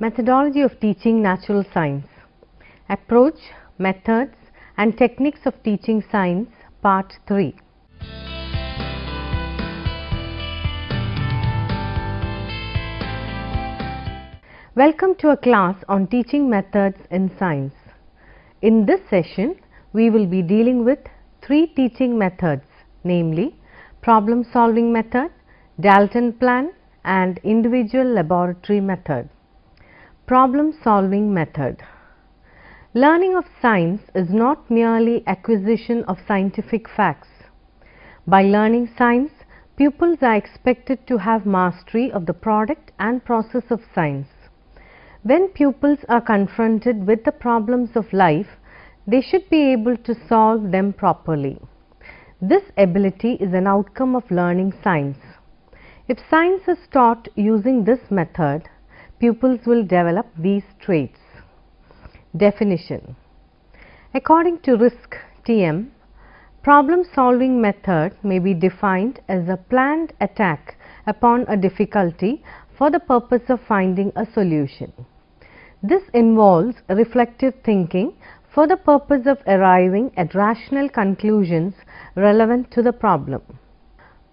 Methodology of teaching natural science. Approach, methods and techniques of teaching science, Part 3. Welcome to a class on teaching methods in science. In this session, we will be dealing with 3 teaching methods, namely problem solving method, Dalton plan and individual laboratory method. Problem solving method. Learning of science is not merely acquisition of scientific facts. By learning science, pupils are expected to have mastery of the product and process of science. When pupils are confronted with the problems of life, they should be able to solve them properly. This ability is an outcome of learning science. If science is taught using this method, pupils will develop these traits. Definition. According to RISC TM, problem solving method may be defined as a planned attack upon a difficulty for the purpose of finding a solution. This involves reflective thinking for the purpose of arriving at rational conclusions relevant to the problem.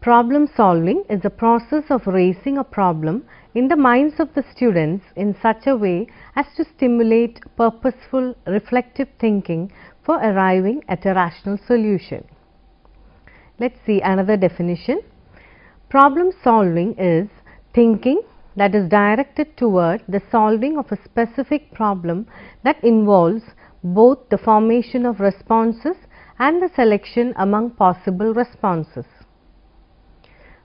Problem solving is a process of raising a problem in the minds of the students in such a way as to stimulate purposeful reflective thinking for arriving at a rational solution. Let's see another definition. Problem solving is thinking that is directed toward the solving of a specific problem that involves both the formation of responses and the selection among possible responses.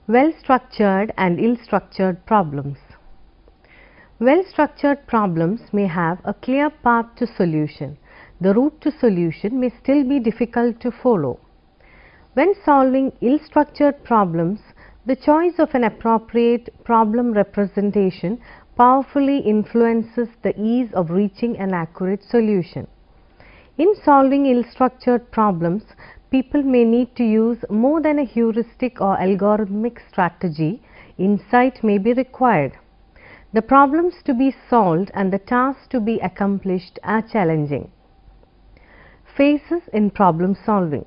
Well-structured and ill-structured problems. Well-structured problems may have a clear path to solution. The route to solution may still be difficult to follow. When solving ill-structured problems, the choice of an appropriate problem representation powerfully influences the ease of reaching an accurate solution. In solving ill-structured problems, people may need to use more than a heuristic or algorithmic strategy. Insight may be required. The problems to be solved and the tasks to be accomplished are challenging. Phases in problem solving.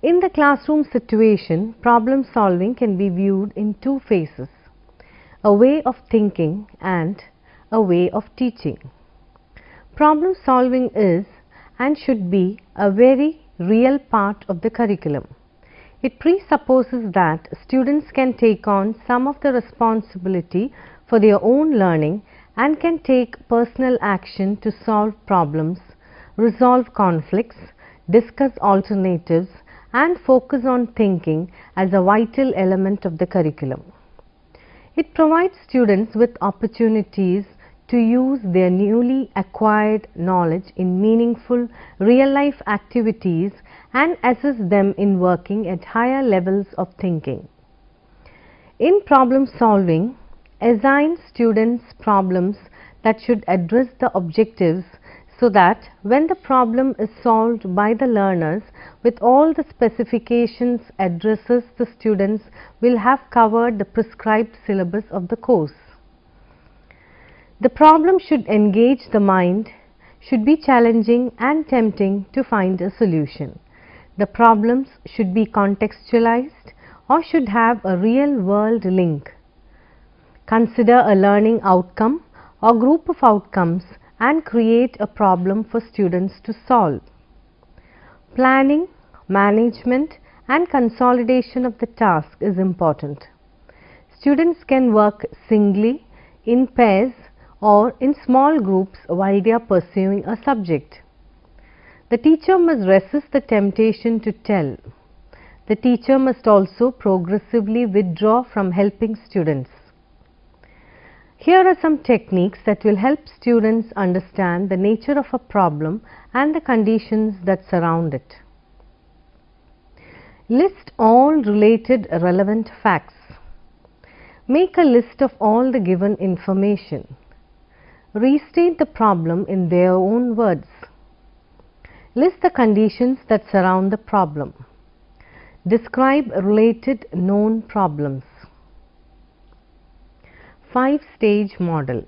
In the classroom situation, problem solving can be viewed in 2 phases: a way of thinking and a way of teaching. Problem solving is and should be a very real part of the curriculum. It presupposes that students can take on some of the responsibility for their own learning and can take personal action to solve problems, resolve conflicts, discuss alternatives, and focus on thinking as a vital element of the curriculum. It provides students with opportunities to use their newly acquired knowledge in meaningful real-life activities and assist them in working at higher levels of thinking. In problem solving, assign students problems that should address the objectives so that when the problem is solved by the learners with all the specifications addresses, the students will have covered the prescribed syllabus of the course. The problem should engage the mind, should be challenging and tempting to find a solution. The problems should be contextualized or should have a real world link. Consider a learning outcome or group of outcomes and create a problem for students to solve. Planning, management and consolidation of the task is important. Students can work singly, in pairs or in small groups while they are pursuing a subject. The teacher must resist the temptation to tell. The teacher must also progressively withdraw from helping students. Here are some techniques that will help students understand the nature of a problem and the conditions that surround it. List all related relevant facts. Make a list of all the given information. Restate the problem in their own words. List the conditions that surround the problem. Describe related known problems. 5-stage model.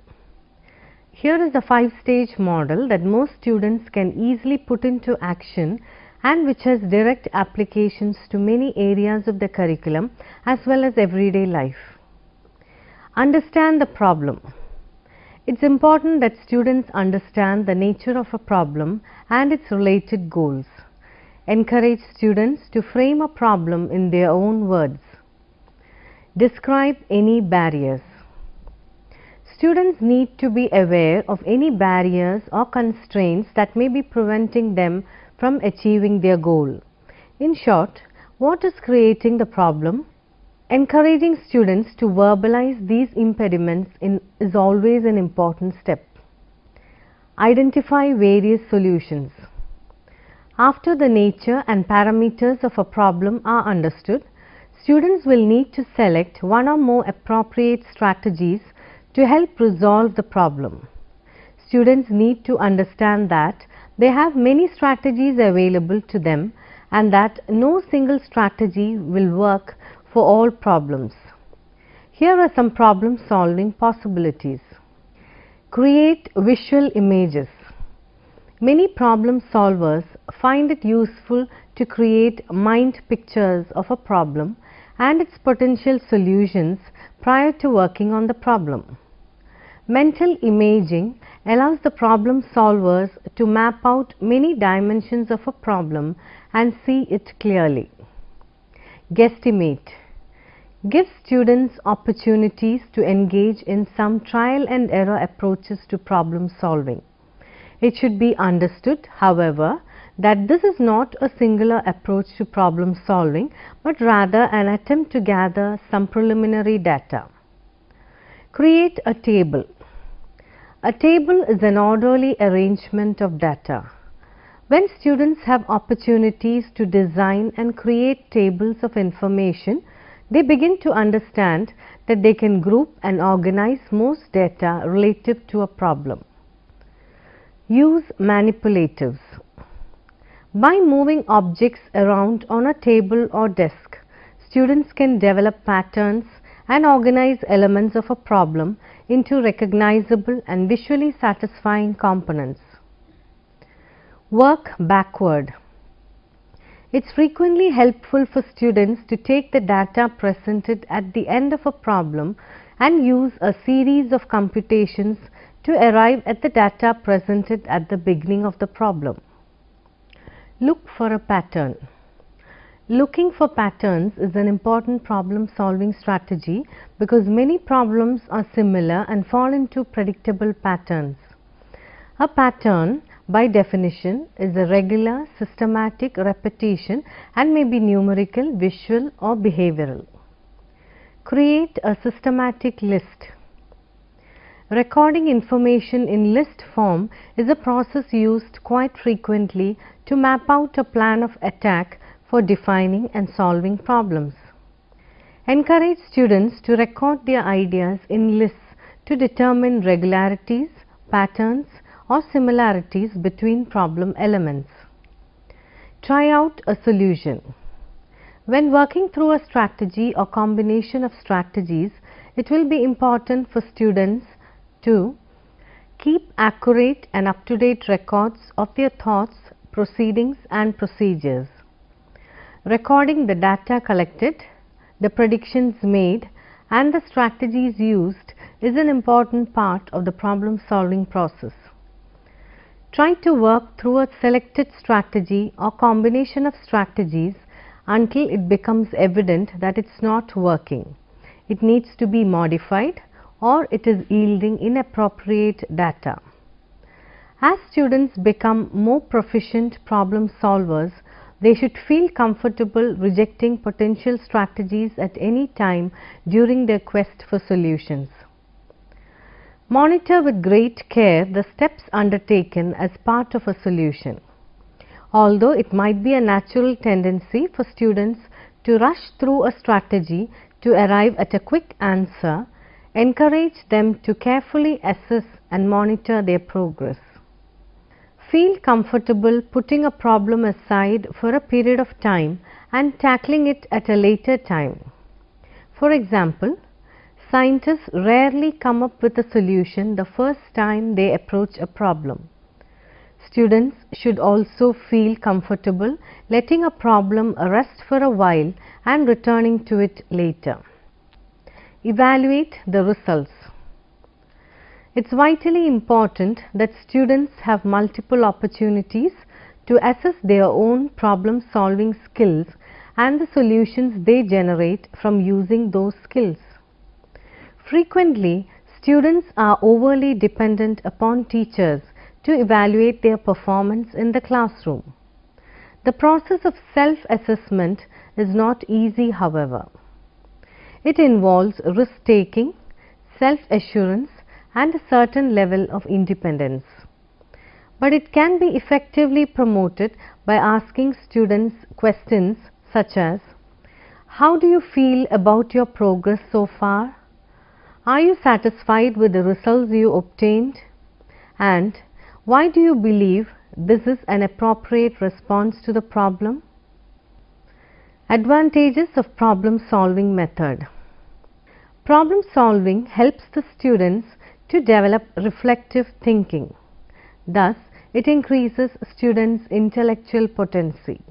Here is a 5-stage model that most students can easily put into action and which has direct applications to many areas of the curriculum as well as everyday life. Understand the problem. It's important that students understand the nature of a problem and its related goals. Encourage students to frame a problem in their own words. Describe any barriers. Students need to be aware of any barriers or constraints that may be preventing them from achieving their goal. In short, what is creating the problem? Encouraging students to verbalize these impediments is always an important step. Identify various solutions. After the nature and parameters of a problem are understood, students will need to select one or more appropriate strategies to help resolve the problem. Students need to understand that they have many strategies available to them and that no single strategy will work for all problems. Here are some problem solving possibilities. Create visual images. Many problem solvers find it useful to create mind pictures of a problem and its potential solutions prior to working on the problem. Mental imaging allows the problem solvers to map out many dimensions of a problem and see it clearly. Guesstimate gives students opportunities to engage in some trial and error approaches to problem solving. It should be understood, however, that this is not a singular approach to problem solving, but rather an attempt to gather some preliminary data. Create a table. A table is an orderly arrangement of data. When students have opportunities to design and create tables of information, they begin to understand that they can group and organize most data relative to a problem. Use manipulatives. By moving objects around on a table or desk, students can develop patterns and organize elements of a problem into recognizable and visually satisfying components. Work backward. It's frequently helpful for students to take the data presented at the end of a problem and use a series of computations to arrive at the data presented at the beginning of the problem. Look for a pattern. Looking for patterns is an important problem solving strategy because many problems are similar and fall into predictable patterns. A pattern, by definition, is a regular, systematic repetition and may be numerical, visual or behavioral. Create a systematic list. Recording information in list form is a process used quite frequently to map out a plan of attack for defining and solving problems. Encourage students to record their ideas in lists to determine regularities, patterns or similarities between problem elements. Try out a solution. When working through a strategy or combination of strategies, it will be important for students to keep accurate and up-to-date records of their thoughts, proceedings and procedures. Recording the data collected, the predictions made and the strategies used is an important part of the problem solving process. Try to work through a selected strategy or combination of strategies until it becomes evident that it's not working. It needs to be modified or it is yielding inappropriate data. As students become more proficient problem solvers, they should feel comfortable rejecting potential strategies at any time during their quest for solutions. Monitor with great care the steps undertaken as part of a solution. Although it might be a natural tendency for students to rush through a strategy to arrive at a quick answer, encourage them to carefully assess and monitor their progress. Feel comfortable putting a problem aside for a period of time and tackling it at a later time. For example, Scientists rarely come up with a solution the first time they approach a problem. Students should also feel comfortable letting a problem rest for a while and returning to it later. Evaluate the results. It's vitally important that students have multiple opportunities to assess their own problem-solving skills and the solutions they generate from using those skills. Frequently, students are overly dependent upon teachers to evaluate their performance in the classroom. The process of self-assessment is not easy, however. It involves risk-taking, self-assurance, and a certain level of independence. But it can be effectively promoted by asking students questions such as, how do you feel about your progress so far? Are you satisfied with the results you obtained? And why do you believe this is an appropriate response to the problem? Advantages of problem-solving method. Problem solving helps the students to develop reflective thinking. Thus, it increases students' intellectual potency.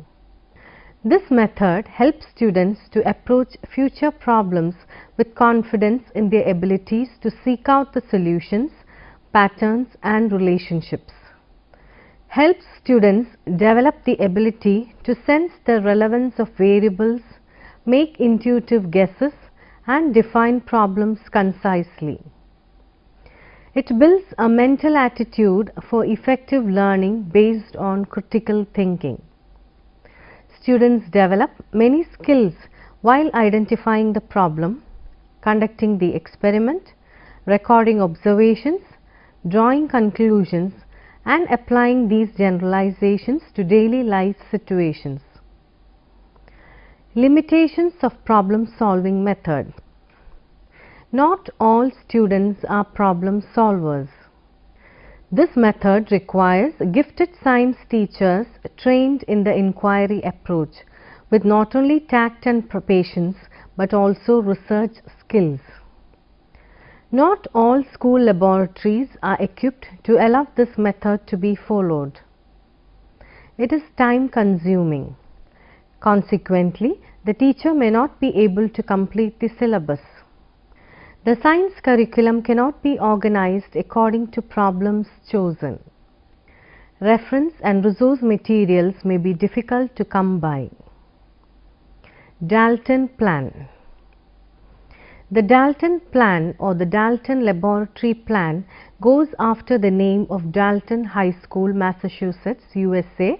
This method helps students to approach future problems with confidence in their abilities to seek out the solutions, patterns, and relationships. Helps students develop the ability to sense the relevance of variables, make intuitive guesses, and define problems concisely. It builds a mental attitude for effective learning based on critical thinking. Students develop many skills while identifying the problem, conducting the experiment, recording observations, drawing conclusions, and applying these generalizations to daily life situations. Limitations of problem-solving method. Not all students are problem solvers. This method requires gifted science teachers trained in the inquiry approach with not only tact and patience but also research skills. Not all school laboratories are equipped to allow this method to be followed. It is time consuming. Consequently, the teacher may not be able to complete the syllabus. The science curriculum cannot be organized according to problems chosen. Reference and resource materials may be difficult to come by. Dalton Plan. The Dalton Plan or the Dalton Laboratory Plan goes after the name of Dalton High School, Massachusetts, USA,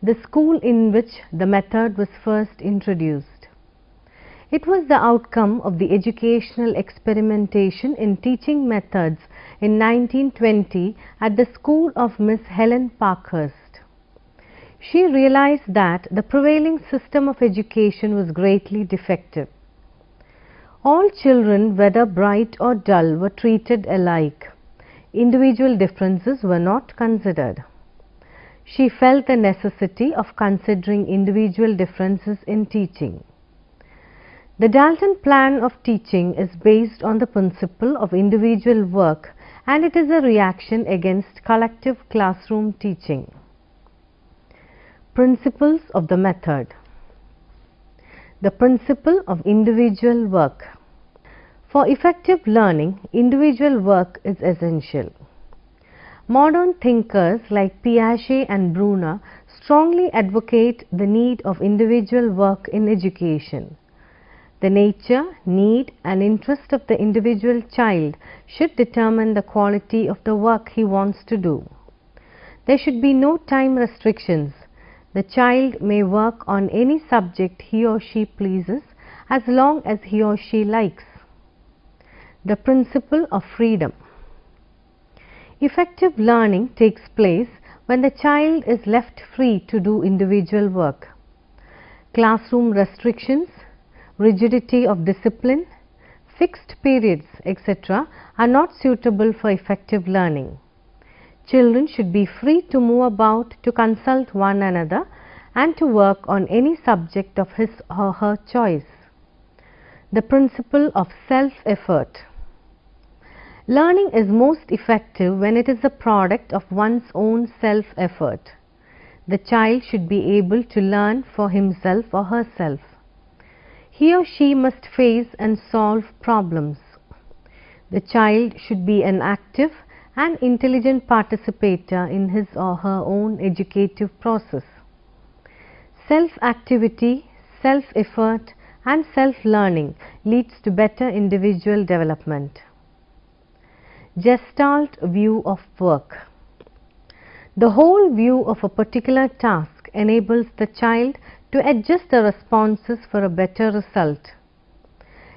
the school in which the method was first introduced. It was the outcome of the educational experimentation in teaching methods in 1920 at the school of Miss Helen Parkhurst. She realized that the prevailing system of education was greatly defective. All children, whether bright or dull, were treated alike. Individual differences were not considered. She felt the necessity of considering individual differences in teaching. The Dalton plan of teaching is based on the principle of individual work, and it is a reaction against collective classroom teaching. Principles of the method. The principle of individual work. For effective learning, individual work is essential. Modern thinkers like Piaget and Brunner strongly advocate the need of individual work in education. The nature, need, and interest of the individual child should determine the quality of the work he wants to do. There should be no time restrictions. The child may work on any subject he or she pleases as long as he or she likes. The principle of freedom. Effective learning takes place when the child is left free to do individual work. Classroom restrictions, rigidity of discipline, fixed periods, etc. are not suitable for effective learning. Children should be free to move about, to consult one another, and to work on any subject of his or her choice. The principle of self-effort. Learning is most effective when it is a product of one's own self-effort. The child should be able to learn for himself or herself. He or she must face and solve problems. The child should be an active and intelligent participator in his or her own educative process. Self-activity, self-effort and self-learning leads to better individual development. Gestalt view of work. The whole view of a particular task enables the child to adjust the responses for a better result.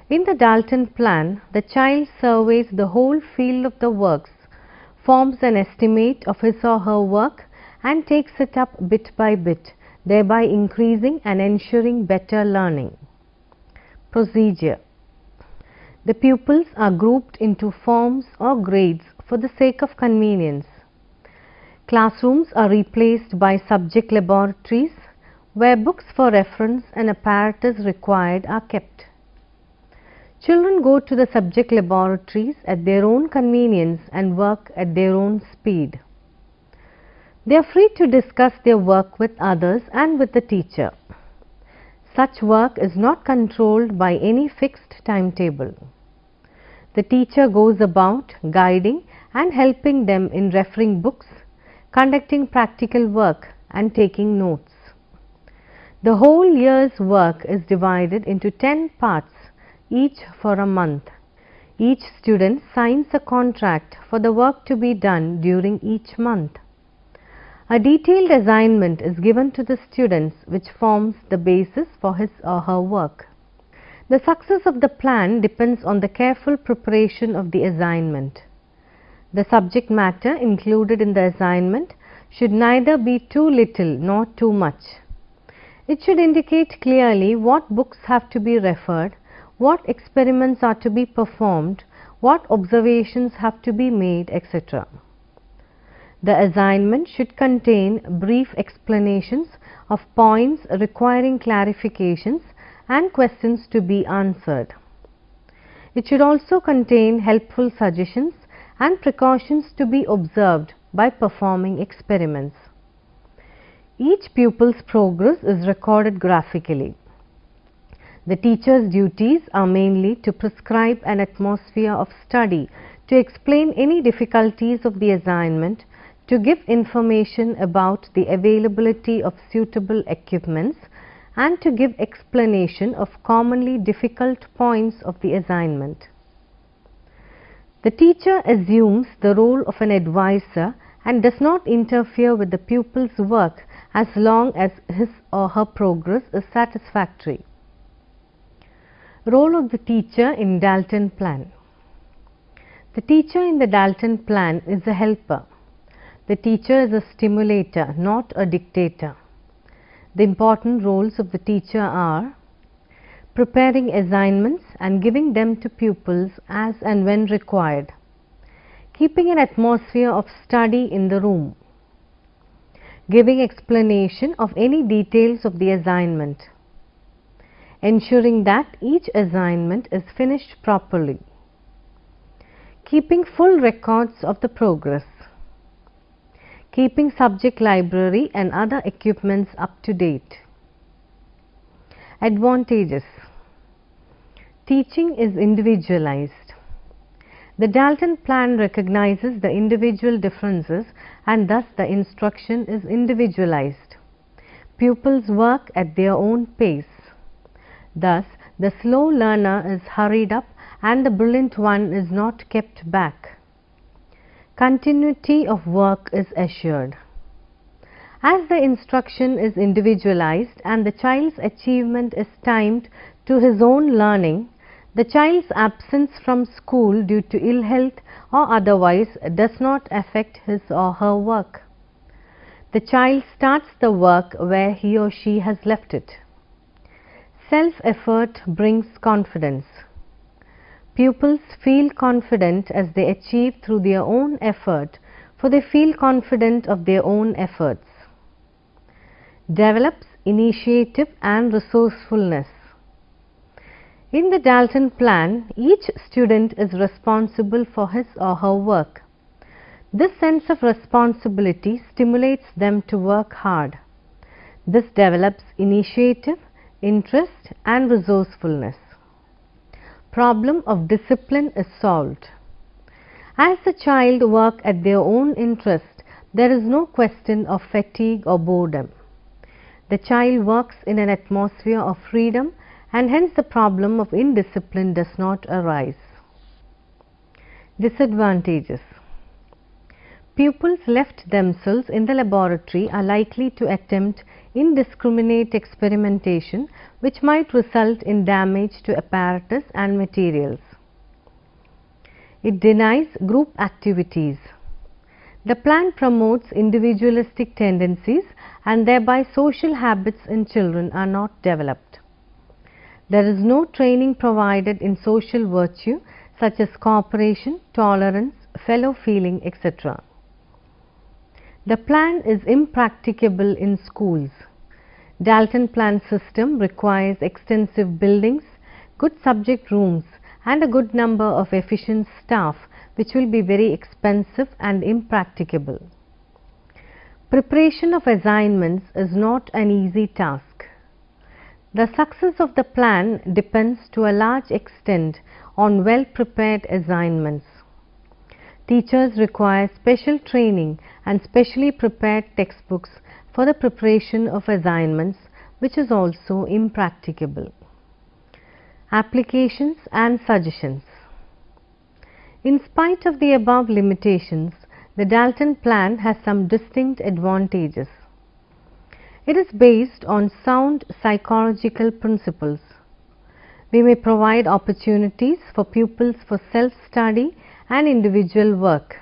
In the Dalton plan, the child surveys the whole field of the works, forms an estimate of his or her work and takes it up bit by bit, thereby increasing and ensuring better learning. Procedure. The pupils are grouped into forms or grades for the sake of convenience. Classrooms are replaced by subject laboratories where books for reference and apparatus required are kept. Children go to the subject laboratories at their own convenience and work at their own speed. They are free to discuss their work with others and with the teacher. Such work is not controlled by any fixed timetable. The teacher goes about guiding and helping them in referring books, conducting practical work and taking notes. The whole year's work is divided into 10 parts, each for a month. Each student signs a contract for the work to be done during each month. A detailed assignment is given to the students which forms the basis for his or her work. The success of the plan depends on the careful preparation of the assignment. The subject matter included in the assignment should neither be too little nor too much. It should indicate clearly what books have to be referred, what experiments are to be performed, what observations have to be made, etc. The assignment should contain brief explanations of points requiring clarifications and questions to be answered. It should also contain helpful suggestions and precautions to be observed by performing experiments. Each pupil's progress is recorded graphically. The teacher's duties are mainly to prescribe an atmosphere of study, to explain any difficulties of the assignment, to give information about the availability of suitable equipments, and to give explanation of commonly difficult points of the assignment. The teacher assumes the role of an advisor and does not interfere with the pupil's work as long as his or her progress is satisfactory. Role of the teacher in Dalton plan. The teacher in the Dalton plan is a helper. The teacher is a stimulator, not a dictator. The important roles of the teacher are preparing assignments and giving them to pupils as and when required, keeping an atmosphere of study in the room, giving explanation of any details of the assignment, ensuring that each assignment is finished properly, keeping full records of the progress, keeping subject library and other equipments up to date. Advantages. Teaching is individualized. The Dalton plan recognizes the individual differences and thus the instruction is individualized. Pupils work at their own pace. Thus, the slow learner is hurried up and the brilliant one is not kept back. Continuity of work is assured. As the instruction is individualized and the child's achievement is timed to his own learning, the child's absence from school due to ill health or otherwise does not affect his or her work. The child starts the work where he or she has left it. Self-effort brings confidence. Pupils feel confident as they achieve through their own effort, for they feel confident of their own efforts. Develops initiative and resourcefulness. In the Dalton plan, each student is responsible for his or her work. This sense of responsibility stimulates them to work hard. This develops initiative, interest and resourcefulness. Problem of discipline is solved. As the child work at their own interest, there is no question of fatigue or boredom. The child works in an atmosphere of freedom and hence the problem of indiscipline does not arise. Disadvantages. Pupils left themselves in the laboratory are likely to attempt indiscriminate experimentation which might result in damage to apparatus and materials. It denies group activities. The plan promotes individualistic tendencies and thereby social habits in children are not developed. There is no training provided in social virtue such as cooperation, tolerance, fellow feeling, etc. The plan is impracticable in schools. Dalton plan system requires extensive buildings, good subject rooms and a good number of efficient staff which will be very expensive and impracticable. Preparation of assignments is not an easy task. The success of the plan depends to a large extent on well prepared assignments. Teachers require special training and specially prepared textbooks for the preparation of assignments which is also impracticable. Applications and suggestions. In spite of the above limitations, the Dalton plan has some distinct advantages. It is based on sound psychological principles. We may provide opportunities for pupils for self-study and individual work.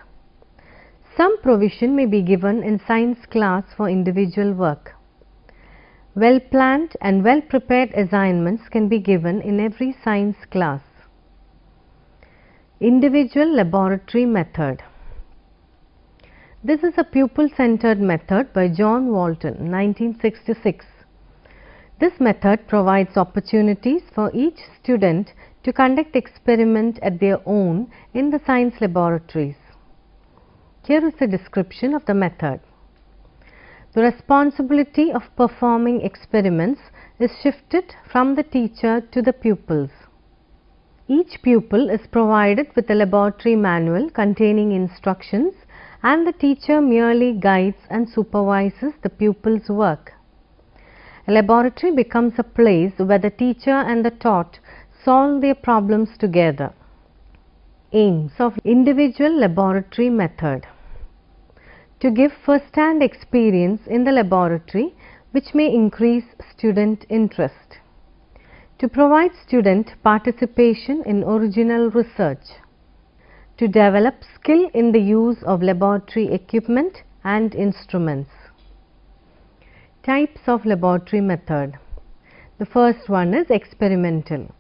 Some provision may be given in science class for individual work. Well-planned and well-prepared assignments can be given in every science class. Individual laboratory method. This is a pupil-centered method by John Walton, 1966. This method provides opportunities for each student to conduct experiment at their own in the science laboratories. Here is a description of the method. The responsibility of performing experiments is shifted from the teacher to the pupils. Each pupil is provided with a laboratory manual containing instructions and the teacher merely guides and supervises the pupil's work. A laboratory becomes a place where the teacher and the taught solve their problems together. Aims of individual laboratory method. To give first-hand experience in the laboratory which may increase student interest. To provide student participation in original research. To develop skill in the use of laboratory equipment and instruments. Types of laboratory method. The first one is experimental.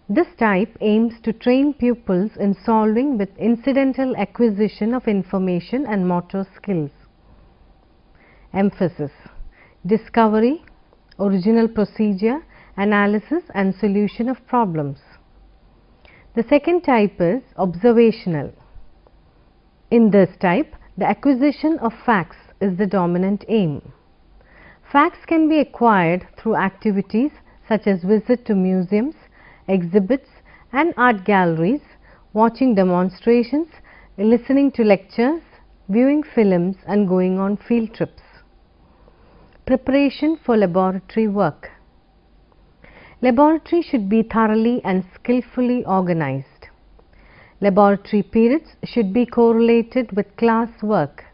This type aims to train pupils in solving with incidental acquisition of information and motor skills. Emphasis. Discovery, original procedure, analysis and solution of problems. The second type is observational. In this type, the acquisition of facts is the dominant aim. Facts can be acquired through activities such as visit to museums, exhibits and art galleries, watching demonstrations, listening to lectures, viewing films and going on field trips. Preparation for laboratory work. Laboratory should be thoroughly and skillfully organized. Laboratory periods should be correlated with class work.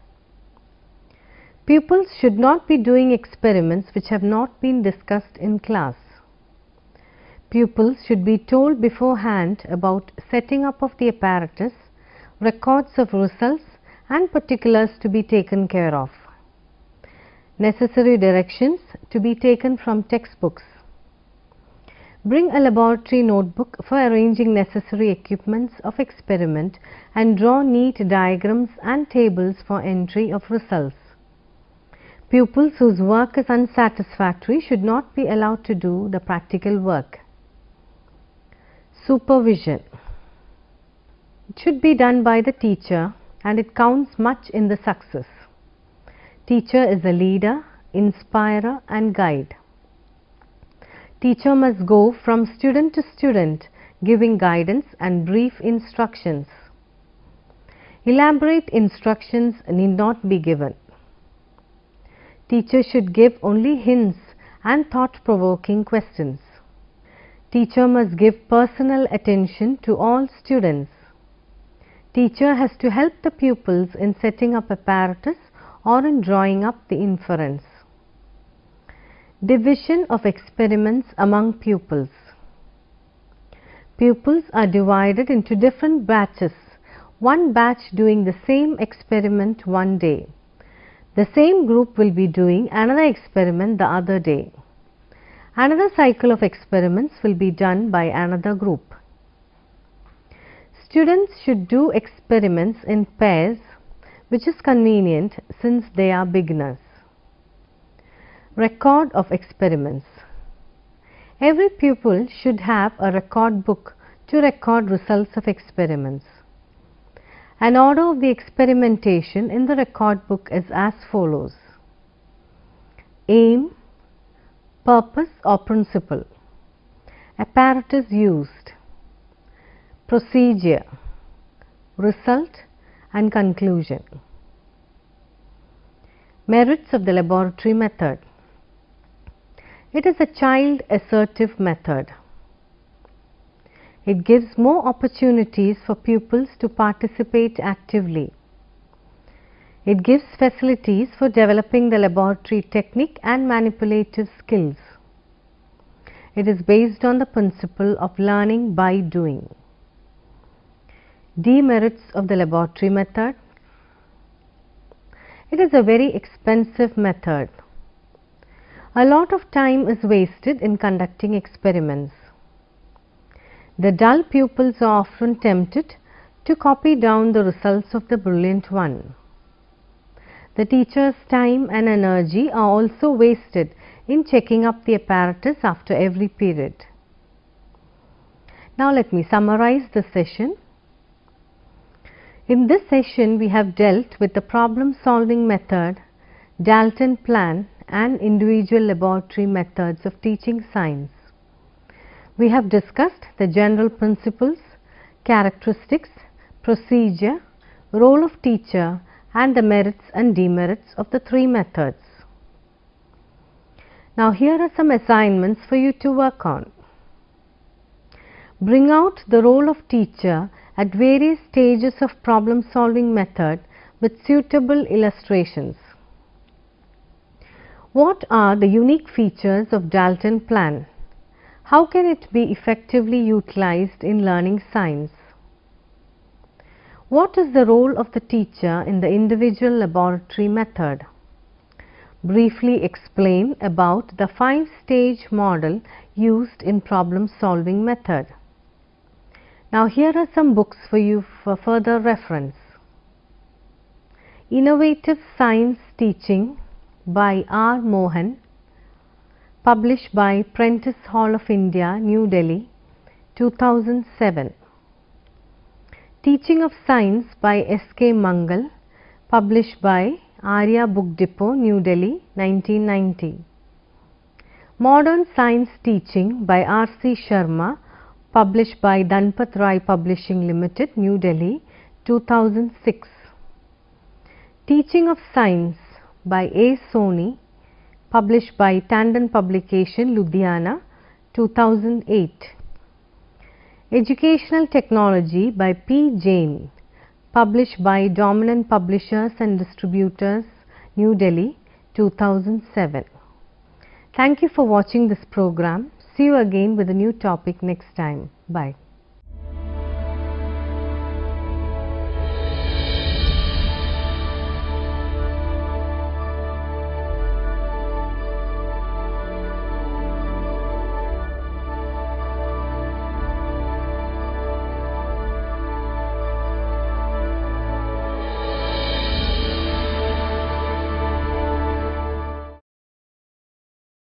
Pupils should not be doing experiments which have not been discussed in class. Pupils should be told beforehand about setting up of the apparatus, records of results and particulars to be taken care of. Necessary directions to be taken from textbooks. Bring a laboratory notebook for arranging necessary equipments of experiment and draw neat diagrams and tables for entry of results. Pupils whose work is unsatisfactory should not be allowed to do the practical work. Supervision. It should be done by the teacher and it counts much in the success. Teacher is a leader, inspirer and guide. Teacher must go from student to student giving guidance and brief instructions. Elaborate instructions need not be given. Teacher should give only hints and thought-provoking questions. Teacher must give personal attention to all students. Teacher has to help the pupils in setting up apparatus or in drawing up the inference. Division of experiments among pupils. Pupils are divided into different batches, one batch doing the same experiment one day. The same group will be doing another experiment the other day. Another cycle of experiments will be done by another group. Students should do experiments in pairs, which is convenient since they are beginners. Record of experiments. Every pupil should have a record book to record results of experiments. An order of the experimentation in the record book is as follows: aim, purpose or principle, apparatus used, procedure, result and conclusion. Merits of the laboratory method. It is a child assertive method. It gives more opportunities for pupils to participate actively. It gives facilities for developing the laboratory technique and manipulative skills. It is based on the principle of learning by doing. Demerits of the laboratory method. It is a very expensive method. A lot of time is wasted in conducting experiments. The dull pupils are often tempted to copy down the results of the brilliant one. The teacher's time and energy are also wasted in checking up the apparatus after every period. Now let me summarize the session. In this session we have dealt with the problem solving method, Dalton plan and individual laboratory methods of teaching science. We have discussed the general principles, characteristics, procedure, role of teacher and the merits and demerits of the three methods. Now here are some assignments for you to work on. Bring out the role of teacher at various stages of problem solving method with suitable illustrations. What are the unique features of Dalton plan? How can it be effectively utilized in learning science? What is the role of the teacher in the individual laboratory method? Briefly explain about the 5-stage model used in problem solving method. Now here are some books for you for further reference. Innovative Science Teaching by R. Mohan, published by Prentice Hall of India, New Delhi, 2007. Teaching of Science by S. K. Mangal, published by Arya Book Depot, New Delhi, 1990. Modern Science Teaching by R. C. Sharma, published by Dhanpat Rai Publishing Limited, New Delhi, 2006. Teaching of Science by A. Soni, published by Tandon Publication, Ludhiana, 2008. Educational Technology by P. Jain, published by Dominant Publishers and Distributors, New Delhi, 2007. Thank you for watching this program. See you again with a new topic next time. Bye.